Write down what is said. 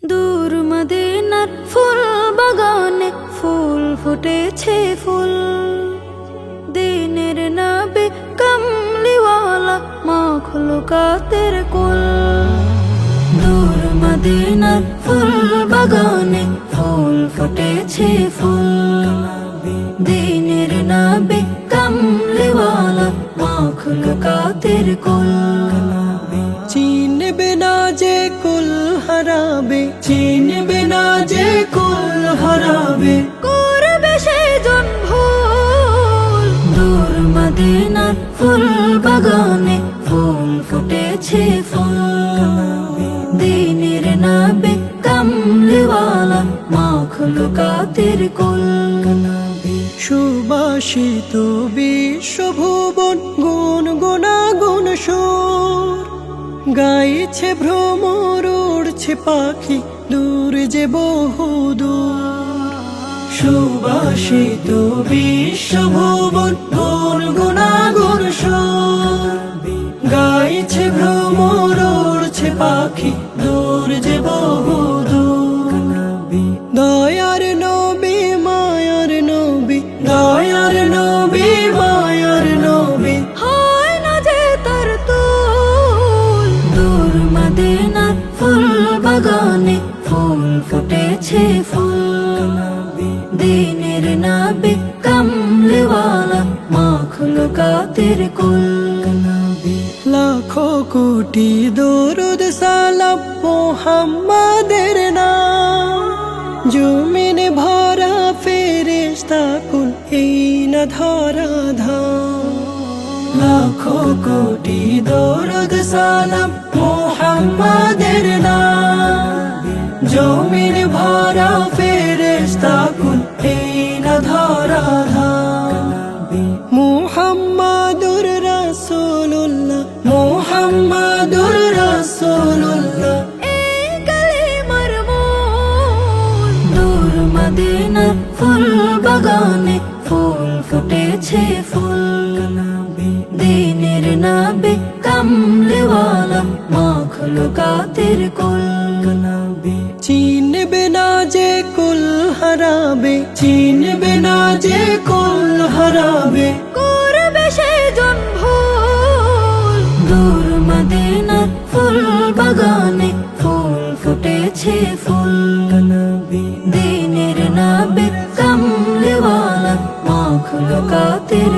দূর মদিনার ফুল বাগানে ফুল ফুটেছে ফুল, দিনের নবী কমলিওয়ালা মাখলুকাতের কুল। দূর মদিনার ফুল বাগানে ফুল ফুটেছে ফুল, দিনের নবী কমলিওয়ালা মাখলুকাতের কুল। চিনবে না যে কুল হারাবে, চিনবে না যে কুল হারাবে, করবে সেজন ভুল। দূর মদিনার ফুল বাগানে ফুল ফুটেছে ফুল, দিনের নবী কমলিওয়ালা মাখলুকাতের কুল। সুবাসিত বিশ্বভুবন গুনগুনাগুন সুর, গাইছে ভ্রমর উড়ছে পাখি দূর যে বহুদূর। সুবাসিত বিশ্বভুবন গুনগুনাগুন সুর, গাইছে ভ্রমর উড়ছে পাখি দূর যে বহুদূর। দয়ার নবী মায়ার নবী, দয়ার নবী মায়ার নবী, হয় না যে তার তুল। দূর মদিনার ফুল বাগানে ফুল ফুটেছে ফুল, দিনের নবী কমলিওয়ালা মাখলুকাতের কুল। লাখো কোটি দরুদ সালাম মুহাম্মাদের নাম, জমিন ভরা ফেরেশতা কুল এই না ধরা ধাম। লাখো কোটি দরুদ সালাম মুহাম্মাদের নাম, জমিন ভরা ফেরেশতা কুল এই না ধরা ধাম। মুহাম্মাদুর রাসূলুল্লাহ, মুহাম্মাদুর রাসূলুল্লাহ, এই কালিমার মূল। দূর মদিনার ফুল বাগানে ফুল ফুটেছে ফুল, দিনের নবী কমলিওয়ালা মাখলুকাতের কুল। চিনবে না যে কুল হারাবে, চিনবে না যে কুল হারাবে, করবে সেজন ভুল। দূর মদিনার ফুল বাগানে ফুল ফুটেছে ফুল, দিনের নবী কমলিওয়ালা মাখলুকাতের